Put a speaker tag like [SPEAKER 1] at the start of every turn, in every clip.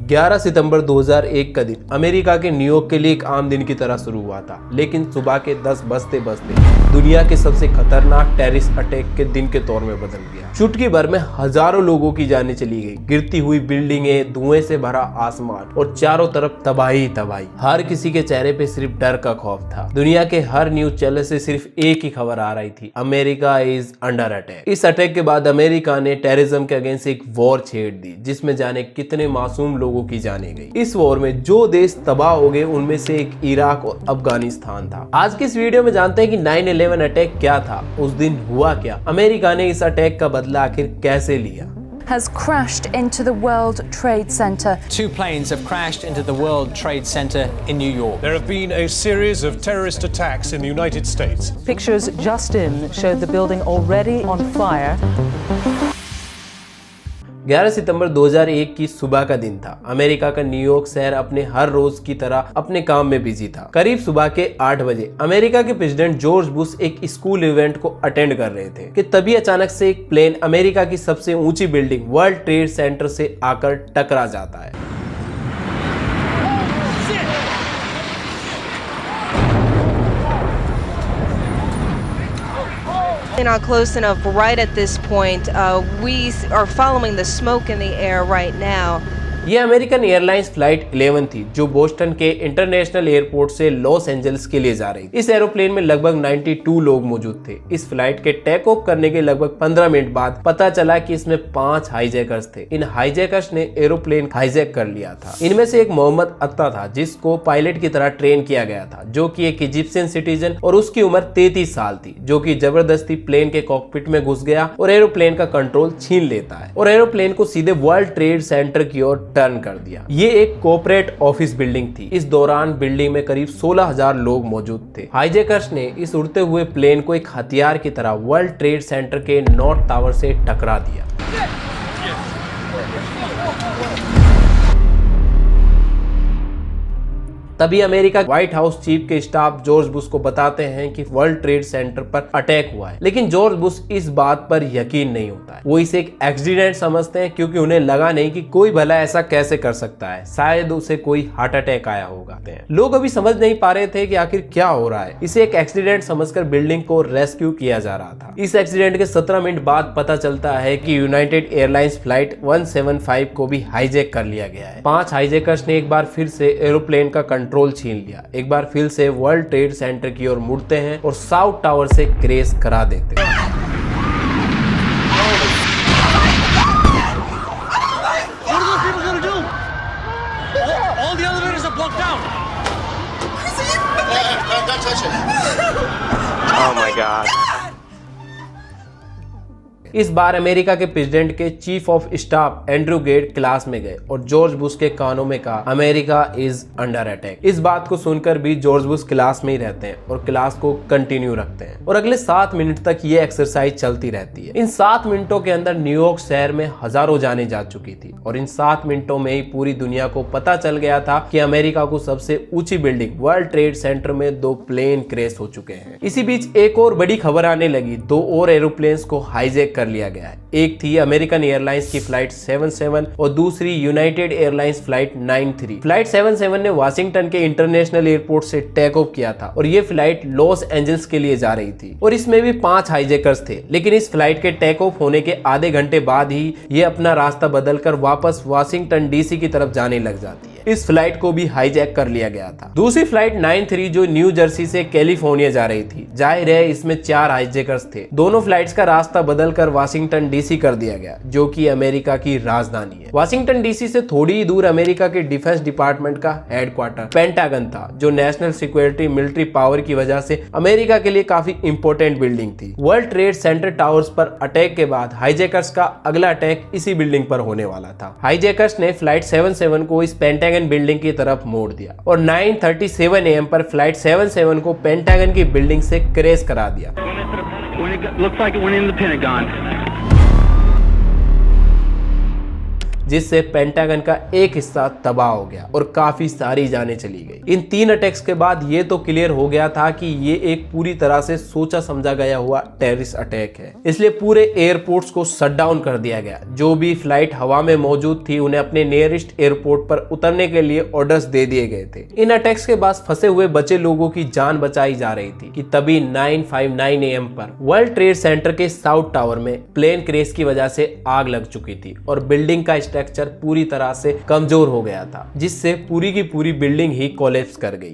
[SPEAKER 1] 11 सितंबर 2001 का दिन अमेरिका के न्यूयॉर्क के लिए एक आम दिन की तरह शुरू हुआ था, लेकिन सुबह के 10 बजते बजते दुनिया के सबसे खतरनाक टेररिस्ट अटैक के दिन के तौर में बदल गया। चुटकी भर में हजारों लोगों की जानें चली गई, गिरती हुई बिल्डिंगें, धुएं से भरा आसमान और चारों तरफ तबाही तबाही। हर किसी के चेहरे पे सिर्फ डर का खौफ था। दुनिया के हर न्यूज चैनल से सिर्फ एक ही खबर आ रही थी, अमेरिका इज अंडर अटैक। इस अटैक के बाद अमेरिका ने टेररिज्म के अगेंस्ट एक वॉर छेड़ दी, जिसमें जाने कितने मासूम लोगों की जाने गई। इस वॉर में जो देश तबाह हो गए उनमें से एक इराक और अफगानिस्तान था। आज के इस वीडियो में जानते हैं कि 9/11 अटैक क्या था, उस दिन हुआ क्या, अमेरिका ने इस अटैक का बदला आखिर कैसे लिया।
[SPEAKER 2] Has crashed into the World Trade Center.
[SPEAKER 3] Two planes have crashed into the World Trade Center in New York.
[SPEAKER 4] There have been a series of terrorist attacks in the United States.
[SPEAKER 5] Pictures just in showed the building already on fire.
[SPEAKER 1] 11 सितंबर 2001 की सुबह का दिन था। America का New York शहर अपने हर रोज की तरह अपने काम में बिजी था। करीब सुबह के 8 बजे अमेरिका के प्रेसिडेंट जॉर्ज बुश एक स्कूल इवेंट को अटेंड कर रहे थे कि तभी अचानक से एक प्लेन अमेरिका की सबसे ऊंची बिल्डिंग वर्ल्ड ट्रेड सेंटर से आकर टकरा जाता है।
[SPEAKER 6] Not close enough right at this point. We are following the smoke in the air right now.
[SPEAKER 1] ये अमेरिकन एयरलाइंस फ्लाइट 11 थी, जो बोस्टन के इंटरनेशनल एयरपोर्ट से लॉस एंजल्स के लिए जा रही थी। इस एरोप्लेन में लगभग 92 लोग मौजूद थे। इस फ्लाइट के टेक ऑफ करने के लगभग 15 मिनट बाद पता चला कि इसमें 5 हाईजैकर्स थे। इन हाईजैकर्स ने एरोप्लेन हाईजैक कर लिया था। इनमें से एक मोहम्मद अत्ता था, जिसको पायलट की तरह ट्रेन किया गया था, जो कि एक इजिप्शियन सिटीजन और उसकी उम्र 33 साल थी, जो कि जबरदस्ती प्लेन के कॉकपिट में घुस गया और एरोप्लेन का कंट्रोल छीन लेता है और एरोप्लेन को सीधे वर्ल्ड ट्रेड सेंटर की ओर टर्न कर दिया। ये एक कॉर्पोरेट ऑफिस बिल्डिंग थी। इस दौरान बिल्डिंग में करीब 16,000 लोग मौजूद थे। हाईजैकर्स ने इस उड़ते हुए प्लेन को एक हथियार की तरह वर्ल्ड ट्रेड सेंटर के नॉर्थ टावर से टकरा दिया। तभी अमेरिका व्हाइट हाउस चीफ के स्टाफ जॉर्ज बुश को बताते हैं कि वर्ल्ड ट्रेड सेंटर पर अटैक हुआ है, लेकिन जॉर्ज बुश इस बात पर यकीन नहीं होता है। वो इसे एक एक्सीडेंट समझते हैं, क्योंकि उन्हें लगा नहीं कि कोई भला ऐसा कैसे कर सकता है, शायद उसे कोई हार्ट अटैक आया होगा। लोग अभी समझ नहीं पा रहे थे कि आखिर क्या हो रहा है। इसे एक एक्सीडेंट समझकर बिल्डिंग को रेस्क्यू किया जा रहा था। इस एक्सीडेंट के 17 मिनट बाद पता चलता है कि यूनाइटेड एयरलाइंस फ्लाइट 175 को भी हाईजैक कर लिया गया है। 5 हाईजैकर्स ने एक बार फिर से एरोप्लेन का कंट्रोल छीन लिया, एक बार फिर से वर्ल्ड ट्रेड सेंटर की ओर मुड़ते हैं और साउथ टावर से क्रैश करा देते हैं।
[SPEAKER 7] Oh my God.
[SPEAKER 1] इस बार अमेरिका के प्रेसिडेंट के चीफ ऑफ स्टाफ एंड्रू गेट क्लास में गए और जॉर्ज बुश के कानों में कहा, अमेरिका इज अंडर अटैक। इस बात को सुनकर भी जॉर्ज बुश क्लास में ही रहते हैं और क्लास को कंटिन्यू रखते हैं और अगले 7 मिनट तक ये एक्सरसाइज चलती रहती है। इन 7 मिनटों के अंदर न्यूयॉर्क शहर में हजारों जानें जा चुकी थी और इन 7 मिनटों में ही पूरी दुनिया को पता चल गया था कि अमेरिका को सबसे ऊंची बिल्डिंग वर्ल्ड ट्रेड सेंटर में 2 प्लेन क्रैश हो चुके हैं। इसी बीच एक और बड़ी खबर आने लगी, 2 और एरोप्लेन्स को हाईजैक लिया गया है। एक थी अमेरिकन एयरलाइंस की फ्लाइट 77 और दूसरी यूनाइटेड एयरलाइंस फ्लाइट 93। फ्लाइट 77 ने वाशिंगटन के इंटरनेशनल एयरपोर्ट से टेक ऑफ किया था और ये फ्लाइट लॉस एंजल्स के लिए जा रही थी और इसमें भी 5 हाईजैकर्स थे, लेकिन इस फ्लाइट के टेक ऑफ होने के आधे घंटे बाद ही ये अपना रास्ता बदलकर वापस वाशिंगटन डीसी की तरफ जाने लग जाती है। इस फ्लाइट को भी हाईजैक कर लिया गया था। दूसरी फ्लाइट 93 जो न्यू जर्सी से कैलिफोर्निया जा रही थी, जाहिर है इसमें 4 हाईजैकर्स थे। दोनों फ्लाइट्स का रास्ता बदलकर वाशिंगटन डीसी कर दिया गया, जो कि अमेरिका की राजधानी है। वाशिंगटन डीसी से थोड़ी ही दूर अमेरिका के डिफेंस डिपार्टमेंट का हेडक्वार्टर पेंटागन था, जो नेशनल सिक्योरिटी मिलिट्री पावर की वजह से अमेरिका के लिए काफी इंपॉर्टेंट बिल्डिंग थी। वर्ल्ड ट्रेड सेंटर टावर्स पर अटैक के बाद हाईजैकर्स का अगला अटैक इसी बिल्डिंग पर होने वाला था। हाईजैकर्स ने फ्लाइट 77 को इस पेंटागन बिल्डिंग की तरफ मोड़ दिया और 9:37 AM पर फ्लाइट 77 को पेंटागन की बिल्डिंग से क्रैश करा दिया। जिससे पेंटागन का एक हिस्सा तबाह हो गया और काफी सारी जानें चली गई। इन 3 अटैक्स के बाद ये तो क्लियर हो गया था कि ये एक पूरी तरह से सोचा समझा गया हुआ टेररिस्ट अटैक है, इसलिए पूरे एयरपोर्ट्स को शट डाउन कर दिया गया। जो भी फ्लाइट हवा में मौजूद थी उन्हें अपने नियरेस्ट एयरपोर्ट पर उतरने के लिए ऑर्डर्स दे दिए गए थे। इन अटैक्स के बाद फंसे हुए बचे लोगों की जान बचाई जा रही थी कि तभी 9:59 AM पर वर्ल्ड ट्रेड सेंटर के साउथ टावर में प्लेन क्रैश की वजह से आग लग चुकी थी और बिल्डिंग का स्ट्रक्चर पूरी तरह से कमजोर हो गया था, जिससे पूरी की पूरी बिल्डिंग ही कोलैप्स कर गई।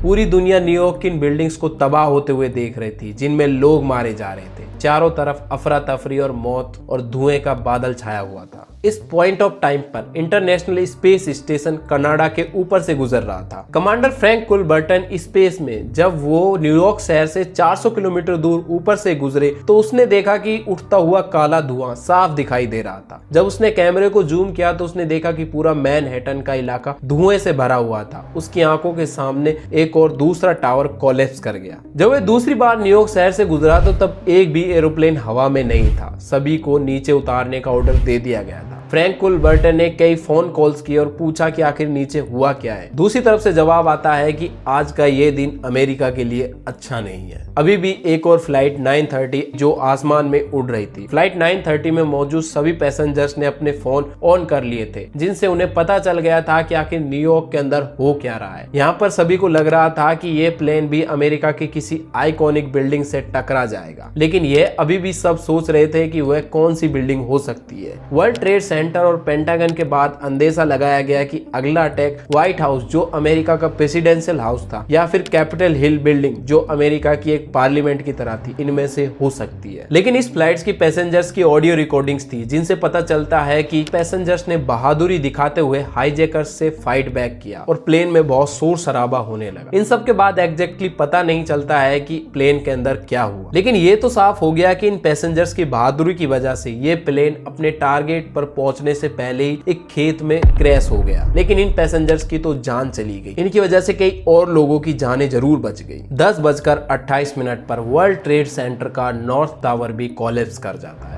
[SPEAKER 1] पूरी दुनिया न्यूयॉर्क की इन बिल्डिंग्स को तबाह होते हुए देख रही थी, जिनमें लोग मारे जा रहे थे। चारों तरफ अफरा तफरी और मौत और धुएं का बादल छाया हुआ था। इस पॉइंट ऑफ टाइम पर इंटरनेशनल स्पेस स्टेशन कनाडा के ऊपर से गुजर रहा था। कमांडर फ्रैंक कुलबर्टन स्पेस में जब वो न्यूयॉर्क शहर से 400 किलोमीटर दूर ऊपर से गुजरे तो उसने देखा कि उठता हुआ काला धुआं साफ दिखाई दे रहा था। जब उसने कैमरे को जूम किया तो उसने देखा कि पूरा मैनहट्टन का इलाका धुएं से भरा हुआ था। उसकी आंखों के सामने एक और दूसरा टावर कोलैप्स कर गया। जब वह दूसरी बार न्यूयॉर्क शहर से गुजरा तो तब एक भी एरोप्लेन हवा में नहीं था। सभी को नीचे उतारने का ऑर्डर दे दिया गया था। फ्रैंक कुलबर्टन ने कई फोन कॉल्स किए और पूछा कि आखिर नीचे हुआ क्या है। दूसरी तरफ से जवाब आता है कि आज का ये दिन अमेरिका के लिए अच्छा नहीं है। अभी भी एक और फ्लाइट 930 जो आसमान में उड़ रही थी। फ्लाइट 930 में मौजूद सभी पैसेंजर्स ने अपने फोन ऑन कर लिए थे, जिनसे उन्हें पता चल गया था कि आखिर न्यूयॉर्क के अंदर हो क्या रहा है। यहाँ पर सभी को लग रहा था कि ये प्लेन भी अमेरिका की किसी आइकॉनिक बिल्डिंग से टकरा जाएगा, लेकिन ये अभी भी सब सोच रहे थे कि वह कौन सी बिल्डिंग हो सकती है। वर्ल्ड ट्रेड सेंटर और पेंटागन के बाद अंदेशा लगाया गया कि अगला अटैक व्हाइट हाउस जो अमेरिका का प्रेसिडेंशियल हाउस था या फिर कैपिटल हिल बिल्डिंग जो अमेरिका की एक पार्लियामेंट की तरह थी, इनमें से हो सकती है। लेकिन इस फ्लाइट्स की पैसेंजर्स की ऑडियो रिकॉर्डिंग्स थी, जिनसे पता चलता है कि पैसेंजर्स ने बहादुरी दिखाते हुए हाईजैकर्स से फाइट बैक किया और प्लेन में बहुत शोर शराबा होने लगा। इन सब के बाद एग्जैक्टली पता नहीं चलता है कि प्लेन के अंदर क्या हुआ, लेकिन ये तो साफ हो गया कि इन पैसेंजर्स की बहादुरी की वजह से ये प्लेन अपने टारगेट पर पहुंचने से पहले ही एक खेत में क्रैश हो गया। लेकिन इन पैसेंजर्स की तो जान चली गई। इनकी वजह से कई और लोगों की जानें जरूर बच गई। 10:28 पर वर्ल्ड ट्रेड सेंटर का नॉर्थ टावर भी कोलैप्स कर जाता है।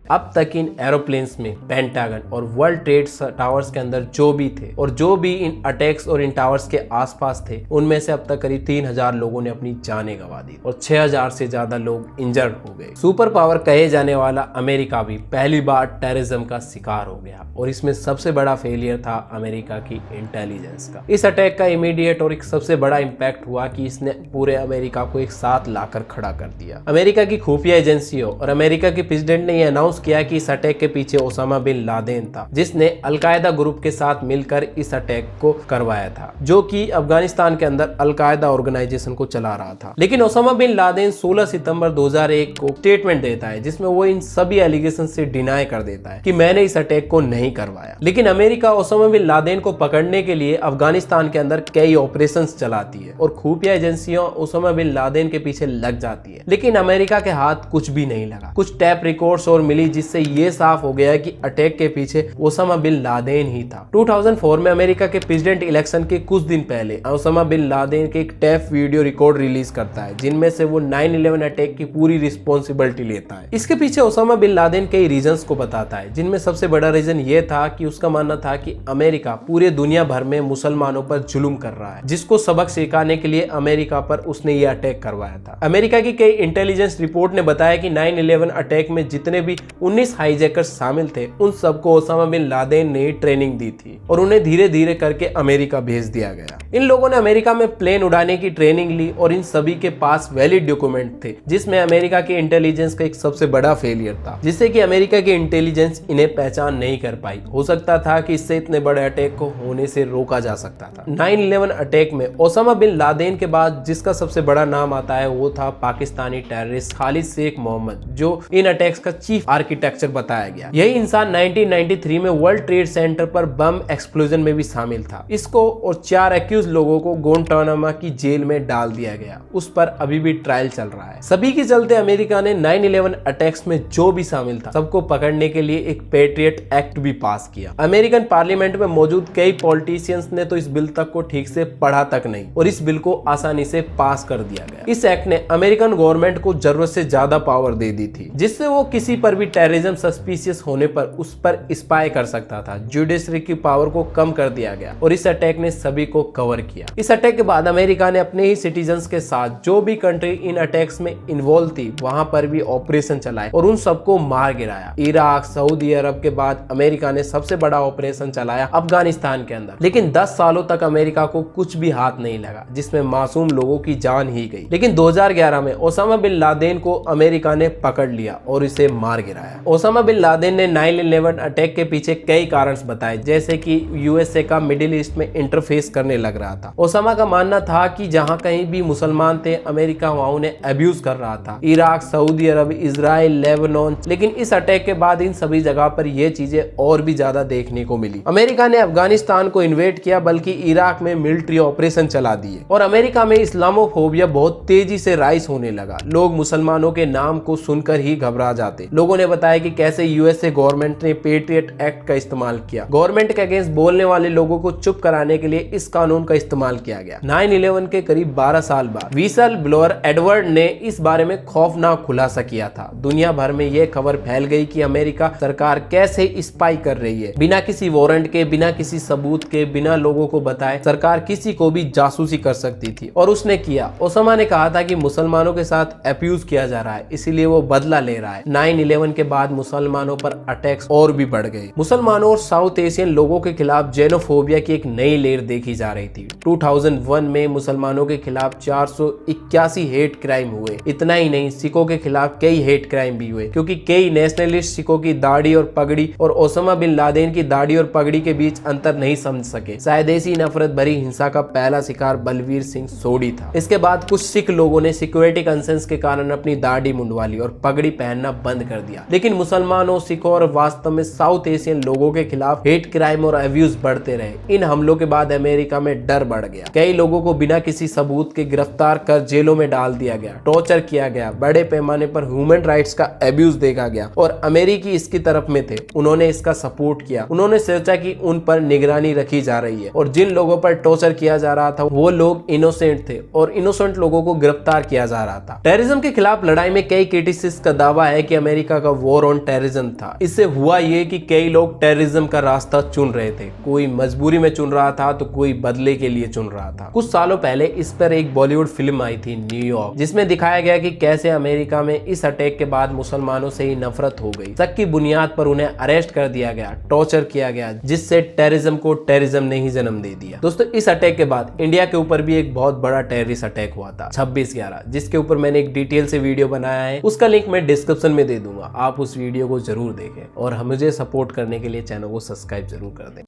[SPEAKER 1] अब तक इन एरोप्लेन्स में पेंटागन और वर्ल्ड ट्रेड टावर्स के अंदर जो भी थे और जो भी इन अटैक्स और इन टावर्स के आसपास थे, उनमें से अब तक करीब 3000 लोगों ने अपनी जानें गंवा दी और 6000 से ज्यादा लोग इंजर्ड हो गए। सुपर पावर कहे जाने वाला अमेरिका भी पहली बार टेररिज्म का शिकार हो गया और इसमें सबसे बड़ा फेलियर था अमेरिका की इंटेलिजेंस का। इस अटैक का इमीडिएट और एक सबसे बड़ा इम्पैक्ट हुआ कि इसने पूरे अमेरिका को एक साथ लाकर खड़ा कर दिया। अमेरिका की खुफिया एजेंसियों और अमेरिका के प्रेसिडेंट ने यह अनाउंस किया कि इस अटैक के पीछे ओसामा बिन लादेन था, जिसने अलकायदा ग्रुप के साथ मिलकर इस अटैक को करवाया था, जो कि अफगानिस्तान के अंदर अलकायदा ऑर्गेनाइजेशन को चला रहा था। लेकिन ओसामा बिन लादेन 16 सितंबर 2001 को स्टेटमेंट देता है, जिसमें वो इन सभी एलिगेशन से डिनाई कर देता है कि मैंने इस अटैक को नहीं करवाया। लेकिन अमेरिका ओसामा बिन लादेन को पकड़ने के लिए अफगानिस्तान के अंदर कई ऑपरेशंस चलाती है और खुफिया एजेंसियां ओसामा बिन लादेन के पीछे लग जाती है, लेकिन अमेरिका के हाथ कुछ भी नहीं लगा। कुछ टैप रिकॉर्ड्स और मिली, जिससे ये साफ हो गया कि अटैक के पीछे ओसामा बिन लादेन ही था। 2004 में अमेरिका के प्रेसिडेंट इलेक्शन के कुछ दिन पहले ओसामा बिन लादेन के एक टैप वीडियो रिकॉर्ड रिलीज करता है, जिनमें से वो 9/11 अटैक की पूरी रिस्पॉन्सिबिलिटी लेता है। इसके पीछे ओसामा बिन लादेन कई रीजंस को बताता है, जिनमें सबसे बड़ा रीजन ये था कि उसका मानना था कि अमेरिका पूरे दुनिया भर में मुसलमानों पर जुल्म कर रहा है, जिसको सबक सिखाने के लिए अमेरिका पर उसने ये अटैक करवाया था। अमेरिका की कई इंटेलिजेंस रिपोर्ट ने बताया कि 9/11 अटैक में जितने भी 19 हाईजैकर्स शामिल थे, उन सबको ओसामा बिन लादेन ने ट्रेनिंग दी थी और उन्हें धीरे धीरे करके अमेरिका भेज दिया गया। इन लोगों ने अमेरिका में प्लेन उड़ाने की ट्रेनिंग ली और इन सभी के पास वैलिड डॉक्यूमेंट थे, जिसमें अमेरिका के इंटेलिजेंस का एक सबसे बड़ा फेलियर था, जिससे कि अमेरिका की इंटेलिजेंस इन्हें पहचान नहीं कर पाई। हो सकता था कि इससे इतने बड़े अटैक को होने से रोका जा सकता था। 9/11 अटैक में ओसामा बिन लादेन के बाद जिसका सबसे बड़ा नाम आता है वो था पाकिस्तानी टेररिस्ट खालिद शेख मोहम्मद, जो इन अटैक्स का चीफ आर्किटेक्ट आर्किटेक्चर बताया गया। यही इंसान 1993 में वर्ल्ड ट्रेड सेंटर पर बम एक्सप्लोजन में भी शामिल था। इसको और 4 एक्यूज लोगों को गुआंटानामो की जेल में डाल दिया गया। उस पर अभी भी ट्रायल चल रहा है। सभी के चलते अमेरिका ने 9/11 अटैक्स में जो भी शामिल था सबको पकड़ने के लिए एक पेट्रियट एक्ट भी पास किया। अमेरिकन पार्लियामेंट में मौजूद कई पॉलिटिशियंस ने तो इस बिल तक को ठीक से पढ़ा तक नहीं और इस बिल को आसानी से पास कर दिया गया। इस एक्ट ने अमेरिकन गवर्नमेंट को जरूरत से ज्यादा पावर दे दी थी, जिससे वो किसी पर भी टेररिज्म सस्पिशियस होने पर उस पर स्पाई कर सकता था। जुडिशरी की पावर को कम कर दिया गया और इस अटैक ने सभी को कवर किया। इस अटैक के बाद अमेरिका ने अपने ही सिटीजन्स के साथ जो भी कंट्री इन अटैक्स में इन्वॉल्व थी वहां पर भी ऑपरेशन चलाए और उन सबको मार गिराया। इराक, सऊदी अरब के बाद अमेरिका ने सबसे बड़ा ऑपरेशन चलाया अफगानिस्तान के अंदर। लेकिन 10 सालों तक अमेरिका को कुछ भी हाथ नहीं लगा, जिसमें मासूम लोगों की जान ही गई। लेकिन 2011 में ओसामा बिन लादेन को अमेरिका ने पकड़ लिया और इसे मार गिराया। ओसामा बिन लादेन ने 9/11 अटैक के पीछे कई कारण बताए, जैसे कि यूएसए का मिडिल ईस्ट में इंटरफेस करने लग रहा था। ओसामा का मानना था कि जहां कहीं भी मुसलमान थे अमेरिका वहां उन्हें अब्यूज कर रहा था। इराक, सऊदी अरब, इजराइल, लेबनान। लेकिन इस अटैक के बाद इन सभी जगह पर यह चीजें और भी ज्यादा देखने को मिली। अमेरिका ने अफगानिस्तान को इन्वेड किया, बल्कि इराक में मिलिट्री ऑपरेशन चला दिए और अमेरिका में इस्लामोफोबिया बहुत तेजी से राइज होने लगा। लोग मुसलमानों के नाम को सुनकर ही घबरा जाते। लोगों ने बताया कि कैसे यूएसए गवर्नमेंट ने पेट्रियट एक्ट का इस्तेमाल किया। गवर्नमेंट के अगेंस्ट बोलने वाले लोगों को चुप कराने के लिए इस कानून का इस्तेमाल किया गया। 9/11 के करीब 12 साल बाद विसल ब्लोअर एडवर्ड ने इस बारे में खौफनाक खुलासा किया था। दुनिया भर में यह खबर फैल गई कि अमेरिका सरकार कैसे स्पाई कर रही है। बिना किसी वारंट के, बिना किसी सबूत के, बिना लोगों को बताए सरकार किसी को भी जासूसी कर सकती थी और उसने किया। ओसामा ने कहा था कि मुसलमानों के साथ अब्यूज किया जा रहा है, इसीलिए वो बदला ले रहा है। 9/11 के बाद मुसलमानों पर अटैक्स और भी बढ़ गए। मुसलमानों और साउथ एशियन लोगों के खिलाफ जेनोफोबिया की एक नई लहर देखी जा रही थी। 2001 में मुसलमानों के खिलाफ 481 हेट क्राइम हुए। इतना ही नहीं, सिखों के खिलाफ कई हेट क्राइम भी हुए, क्योंकि कई नेशनलिस्ट सिखों की दाढ़ी और पगड़ी और ओसामा बिन लादेन की दाढ़ी और पगड़ी के बीच अंतर नहीं समझ सके। शायद ऐसी नफरत भरी हिंसा का पहला शिकार बलवीर सिंह सोडी था। इसके बाद कुछ सिख लोगों ने सिक्योरिटी कंसर्न्स के कारण अपनी दाढ़ी मुंडवा ली और पगड़ी पहनना बंद कर दिया। लेकिन मुसलमानों, सिखों और वास्तव में साउथ एशियन लोगों के खिलाफ हेट क्राइम और अब्यूज बढ़ते रहे। इन हमलों के बाद अमेरिका में डर बढ़ गया। कई लोगों को बिना किसी सबूत के गिरफ्तार कर जेलों में डाल दिया गया, टॉर्चर किया गया, बड़े पैमाने पर ह्यूमन राइट्स का अब्यूज देखा गया और अमेरिकी इसकी तरफ में थे। उन्होंने इसका सपोर्ट किया। उन्होंने सोचा कि उन पर निगरानी रखी जा रही है और जिन लोगों पर टॉर्चर किया जा रहा था वो लोग इनोसेंट थे और इनोसेंट लोगों को गिरफ्तार किया जा रहा था। टेररिज्म के खिलाफ लड़ाई में कई क्रिटिसिस्ट का दावा है कि अमेरिका का वॉर ऑन टेररिज्म था। इससे हुआ ये कि कई लोग टेररिज्म का रास्ता चुन रहे थे। कोई मजबूरी में चुन रहा था तो कोई बदले के लिए चुन रहा था। कुछ सालों पहले इस पर एक बॉलीवुड फिल्म आई थी न्यूयॉर्क, जिसमें दिखाया गया कि कैसे अमेरिका में इस अटैक के बाद मुसलमानों से ही नफरत हो गई। शक की बुनियाद पर उन्हें अरेस्ट कर दिया गया, टॉर्चर किया गया, जिससे टेररिज्म को टेररिज्म ने ही जन्म दे दिया। दोस्तों, इस अटैक के बाद इंडिया के ऊपर भी एक बहुत बड़ा टेररिस्ट अटैक हुआ था 26/11, जिसके ऊपर मैंने एक डिटेल से वीडियो बनाया है। उसका लिंक मैं डिस्क्रिप्शन में दे दूंगा, आप उस वीडियो को जरूर देखें और मुझे सपोर्ट करने के लिए चैनल को सब्सक्राइब जरूर कर दें।